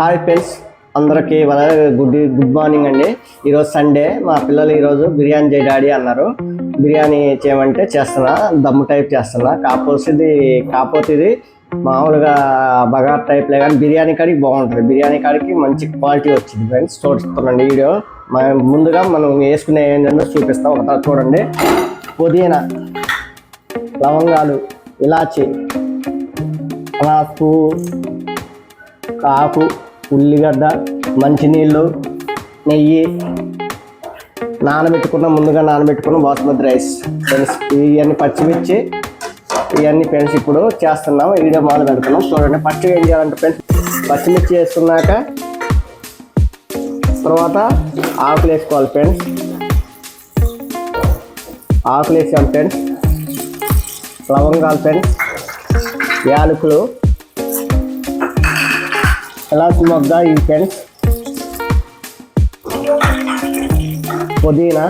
Hi friends, అందరికీ good morning అండి. ఈరోజు సండే. మా పిల్లలు ఈరోజు బిర్యానీ చేయ డాడీ అన్నారు. బిర్యానీ చేయమంటే చేస్తున్నా, దమ్ము టైప్ చేస్తున్నా. కాకపోతే ఇది మామూలుగా బగార్ టైప్లే కానీ బిర్యానీ కాడికి బాగుంటుంది. బిర్యానీ కాడికి మంచి క్వాలిటీ వచ్చింది ఫ్రెండ్స్. చూస్తున్నాండి వీడియో. ముందుగా మనం వేసుకునే ఏంటంటే చూపిస్తాం. ఒకసారి చూడండి. పుదీనా, లవంగాలు, ఇలాచి, పసుపు, ఆకు, ఉల్లిగడ్డ, మంచినీళ్ళు, నెయ్యి, ముందుగా నానబెట్టుకున్న బాస్మతి రైస్ ఫ్రెండ్స్. ఇవన్నీ పచ్చిమిర్చి, ఇవన్నీ ఫ్రెండ్స్ ఇప్పుడు చేస్తున్నాం. వీడియో మొదలు పెడుతున్నాం. చూడండి. ఫస్ట్ ఏం చేయాలంటే ఫ్రెండ్స్, పచ్చిమిర్చి వేసుకున్నాక తర్వాత ఆకులు వేసుకోవాలి ఫ్రెండ్స్. ఆకులు వేసాం ఫ్రెండ్స్. లవంగాలు ఫ్రెండ్స్, యాలకులు, ఇలాచి మొగ్గ ఇవి ఫ్రెండ్స్, పుదీనా,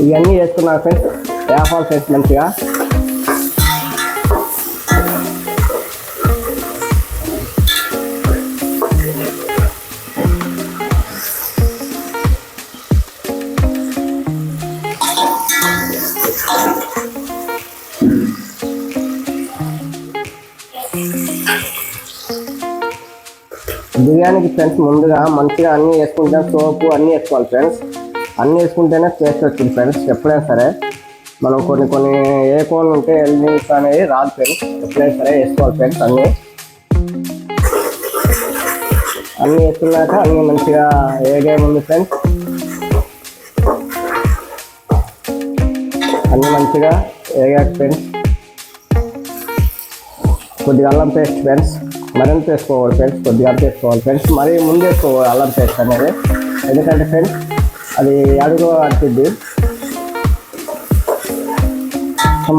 ఇవన్నీ వేసుకున్నాను ఫ్రెండ్స్. వేపాలు ఫ్రెండ్స్ మంచిగా. బిర్యానీకి ఫ్రెండ్స్ ముందుగా మంచిగా అన్నీ వేసుకుంటే సోపు అన్నీ వేసుకోవాలి ఫ్రెండ్స్. అన్నీ వేసుకుంటేనే టేస్ట్ వచ్చింది ఫ్రెండ్స్. ఎప్పుడైనా సరే మనం కొన్ని వేసుకోవాలి ఉంటే ఎల్లిస్ అనేది రాదు ఫ్రెండ్స్. ఎప్పుడైనా సరే వేసుకోవాలి ఫ్రెండ్స్. అన్నీ వేసుకున్నాక అన్నీ మంచిగా వేగే ముందు ఫ్రెండ్స్ అన్నీ మంచిగా వేగాక ఫ్రెండ్స్ కొద్దిగా అల్లం పేస్ట్ ఫ్రెండ్స్. మరింత వేసుకోవాలి ఫ్రెండ్స్. కొద్దిగా వేసుకోవాలి ఫ్రెండ్స్. మరీ ముందు వేసుకోవాలి అల్లం పేస్ట్ అనేది. ఎందుకంటే ఫ్రెండ్స్ అది అడుగు అడుగుద్ది.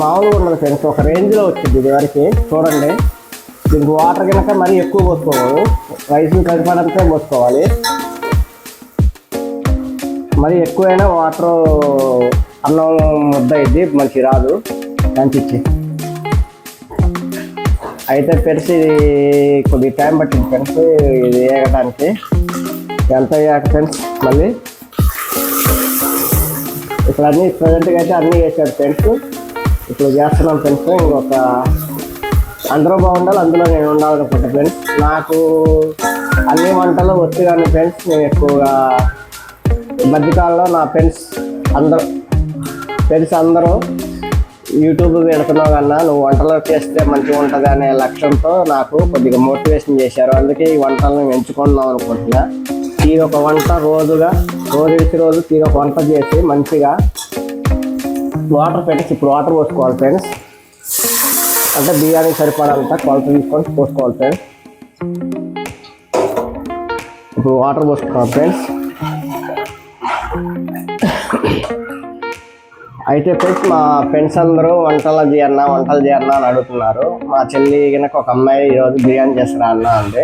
మామూలుగా ఉండదు ఫ్రెండ్స్. ఒక రేంజ్లో వచ్చింది ఇది వరకు. చూడండి. దీనికి వాటర్ కనుక మరీ ఎక్కువ పోసుకోవాలి. రైస్ని కలిపడంతో పోసుకోవాలి. మరీ ఎక్కువైనా వాటర్ అన్నం ముద్ద అయింది, మంచి రాదు. మంచి అయితే ఫ్రెండ్స్ ఇది కొద్దిగా టైం పట్టింది ఫ్రెండ్స్ ఇది వేయడానికి. ఎంత అయ్యాక ఫ్రెండ్స్ మళ్ళీ ఇప్పుడు అన్నీ ప్రజెంట్గా అయితే అన్నీ వేసాడు ఫ్రెండ్స్. ఇప్పుడు చేస్తున్నాం ఫ్రెండ్స్. ఇంకొక అందరూ బాగుండాలి, అందులో నేను ఉండాలనుకుంటా ఫ్రెండ్స్. నాకు అన్ని వంటలు వచ్చు కానీ ఫ్రెండ్స్ నేను ఎక్కువగా మధ్యకాలంలో నా ఫ్రెండ్స్ అందరూ యూట్యూబ్ పెడుతున్నావు కన్నా నువ్వు వంటలు చేస్తే మంచిగా ఉంటుంది అనే లక్ష్యంతో నాకు కొద్దిగా మోటివేషన్ చేశారు. అందుకే ఈ వంటలను ఎంచుకుందాం అనుకుంటున్నా. తీరొక వంట రోజు తీరొక వంట చేసి మంచిగా వాటర్ పెట్టి ఇప్పుడు వాటర్ పోసుకోవాలి ఫ్రెండ్స్. అంటే బిర్యానీ సరిపడంత కొలత తీసుకొని పోసుకోవాలి ఫ్రెండ్స్. ఇప్పుడు వాటర్ పోసుకోవాలి ఫ్రెండ్స్. అయితే ఫ్రెండ్స్ మా ఫ్రెండ్స్ అందరూ వంటలు చేయన్నా అని అడుగుతున్నారు. మా చెల్లి కనుక ఒక అమ్మాయి ఈరోజు బిర్యానీ చేస్తారా అన్న అంటే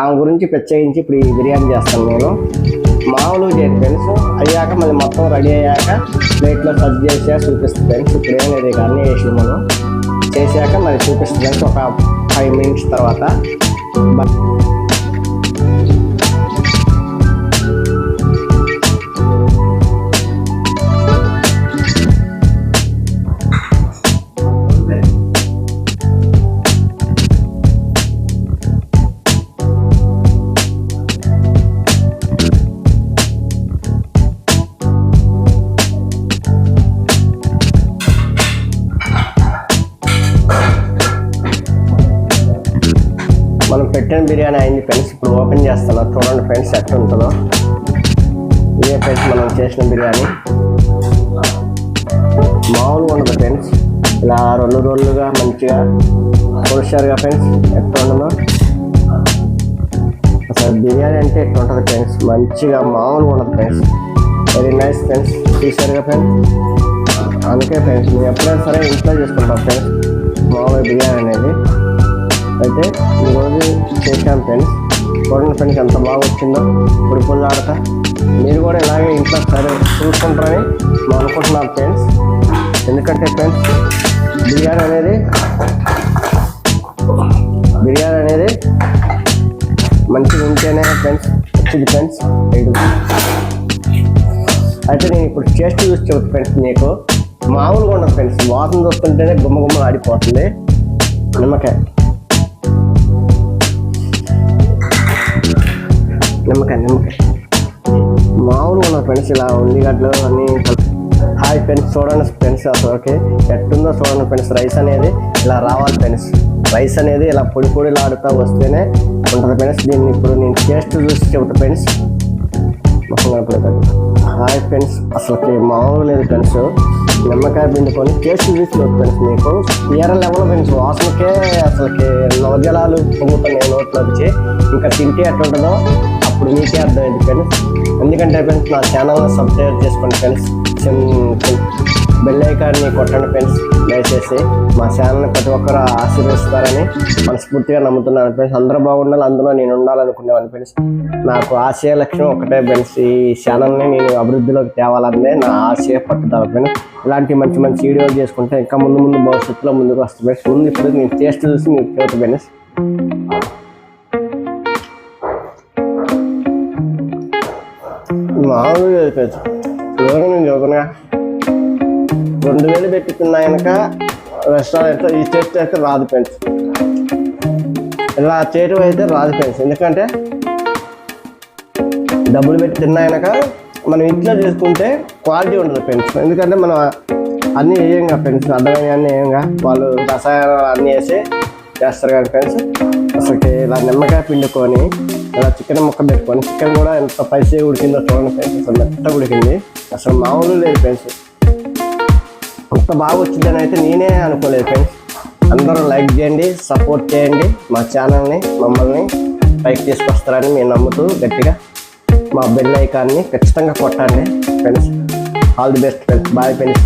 ఆమె గురించి ప్రత్యేకించి ఇప్పుడు ఈ బిర్యానీ చేస్తాను నేను. మామూలుగా చేయను ఫ్రెండ్స్. అయ్యాక మళ్ళీ మొత్తం రెడీ అయ్యాక ప్లేట్లో సర్వ్ చేసా చూపిస్తుంది ఫ్రెండ్స్. ఇప్పుడు ఏం లేదు, ఇక అన్నీ వేసి మనం చేసాక మరి చూపిస్తుంది ఫ్రెండ్స్ ఒక 5 minutes తర్వాత. మనం పెట్టిన బిర్యానీ అయింది ఫ్రెండ్స్. ఇప్పుడు ఓపెన్ చేస్తున్నా. చూడండి ఫ్రెండ్స్ ఎట్లా ఉంటుందో. ఇదే ఫ్రెండ్స్ మనం చేసిన బిర్యానీ. మామూలుగా ఉండదు ఫ్రెండ్స్. ఇలా రోళ్ళుగా మంచిగా పొడిచారుగా ఫ్రెండ్స్. ఎట్లా ఉండదో అసలు బిర్యానీ అంటే ఎట్లా ఉంటుంది ఫ్రెండ్స్. మంచిగా మామూలుగా ఉండదు ఫ్రెండ్స్. Very nice friends. చూసారుగా ఫ్రెండ్స్. అందుకే ఫ్రెండ్స్ మేము ఎప్పుడైనా సరే ఇంట్లో చేసుకుంటాం ఫ్రెండ్స్ మామూలుగా బిర్యానీ అనేది. అయితే ఈరోజు చేశాం ఫ్రెండ్స్. చూడండి ఫ్రెండ్స్ ఎంత బాగా వచ్చిందో పొడి ఆడతా. మీరు కూడా ఇలాగే ఇంట్లో సరే చూసుకుంటారని మేము అనుకుంటున్నాం ఫ్రెండ్స్. ఎందుకంటే ఫ్రెండ్స్ బిర్యానీ అనేది అనేది మంచిగా ఉంటేనే ఫ్రెండ్స్ వచ్చింది ఫ్రెండ్స్. అయితే నేను ఇప్పుడు టేస్ట్ చూసి చెబుతా ఫ్రెండ్స్. మీకు మామూలుగా ఉండదు ఫ్రెండ్స్, వాసన చూస్తుంటేనే గుమ్మ ఆడిపోతుంది. నిమ్మకాయ మామూలుగా ఉండదు ఫ్రెండ్స్. ఇలా ఉల్లిగడ్డలు అన్నీ. హాయ్ ఫ్రెండ్స్, చూడండి ఫ్రెండ్స్ అసలు ఓకే ఎట్టుందో చూడండి ఫ్రెండ్స్. రైస్ అనేది ఇలా రావాలి ఫ్రెండ్స్. రైస్ అనేది ఇలా పొడిలాడుతూ వస్తేనే ఉంటుంది ఫ్రెండ్స్. దీన్ని ఇప్పుడు నేను టేస్ట్ చూసి చెబుతా ఫ్రెండ్స్. హాయ్ ఫ్రెండ్స్, అసలుకి మామూలు లేదు ఫ్రెండ్స్. నిమ్మకాయ పిండుకొని టేస్ట్ చూసుకోవచ్చు ఫ్రెండ్స్. మీకు వేరే లెవెల్ ఫ్రెండ్స్. వాసనకే అసలుకి నవజలాలు పొంగుతున్నాయి నోట్లో వచ్చి. ఇంకా తింటే ఎట్లుంటుందో అప్పుడు మీకే అర్థమైంది ఫ్రెండ్స్. ఎందుకంటే ఫ్రెండ్స్ నా ఛానల్ని సబ్స్క్రైబ్ చేసుకోండి ఫ్రెండ్స్. బెల్ ఐకాన్ని కొట్టండి ఫ్రెండ్స్. దయచేసి మా ఛానల్ని ప్రతి ఒక్కరు ఆశీర్వదిస్తారని మనస్ఫూర్తిగా నమ్ముతున్నాను ఫ్రెండ్స్. అందరూ బాగుండాలి, అందులో నేను ఉండాలనుకునేవాడిని ఫ్రెండ్స్. నాకు ఆశయ లక్ష్యం ఒకటే ఫ్రెండ్స్, ఈ ఛానల్ని నేను అభివృద్ధిలోకి తేవాలనే నా ఆశయ పట్టుదల ఫ్రెండ్స్. ఇలాంటి మంచి వీడియోలు చేసుకుంటే ఇంకా ముందు భవిష్యత్తులో ముందుకు వస్తుంది ఫ్రెండ్స్. ముందు ఇప్పుడు నేను టేస్ట్ చూసి మీకు చెబుతా ఫ్రెండ్స్. మామూలుగా ఫ్రెండ్స్ నేను చదువుకున్నా 2000 పెట్టి తిన్నాయనక రెస్టారెంట్లో ఈ టేస్ట్ అయితే రాదు ఫ్రెండ్స్. ఇలా చేయడం అయితే రాదు ఫ్రెండ్స్. ఎందుకంటే డబ్బులు పెట్టి తిన్నాయనక మనం ఇంట్లో చేసుకుంటే క్వాలిటీ ఉంటుంది ఫ్రెండ్స్. ఎందుకంటే మనం అన్నీ వేయంగా ఫ్రెండ్స్, అడ్డమైన అన్నీ వేయంగా. వాళ్ళు రసాయనాలు అన్నీ వేసి చేస్తారు కానీ ఫ్రెండ్స్. అసలుకి ఇలా నిమ్మకాయ పిండుకొని ఇలా చికెన్ ముక్క పెట్టుకొని, చికెన్ కూడా ఎంత స్పైసీగా ఉడికిందో చూడండి ఫ్రెండ్స్. అసలు మెత్తగా ఉడికింది, అసలు మామూలు లేదు ఫ్రెండ్స్. అంత బాగా వచ్చిందని అయితే నేనే అనుకోలేదు ఫ్రెండ్స్. అందరూ లైక్ చేయండి, సపోర్ట్ చేయండి మా ఛానల్ని. మమ్మల్ని పైకి తీసుకొస్తారని మేము నమ్ముతూ గట్టిగా మా బెల్ ఐకాన్ని ఖచ్చితంగా కొట్టండి friends. All the best friends. Bye friends.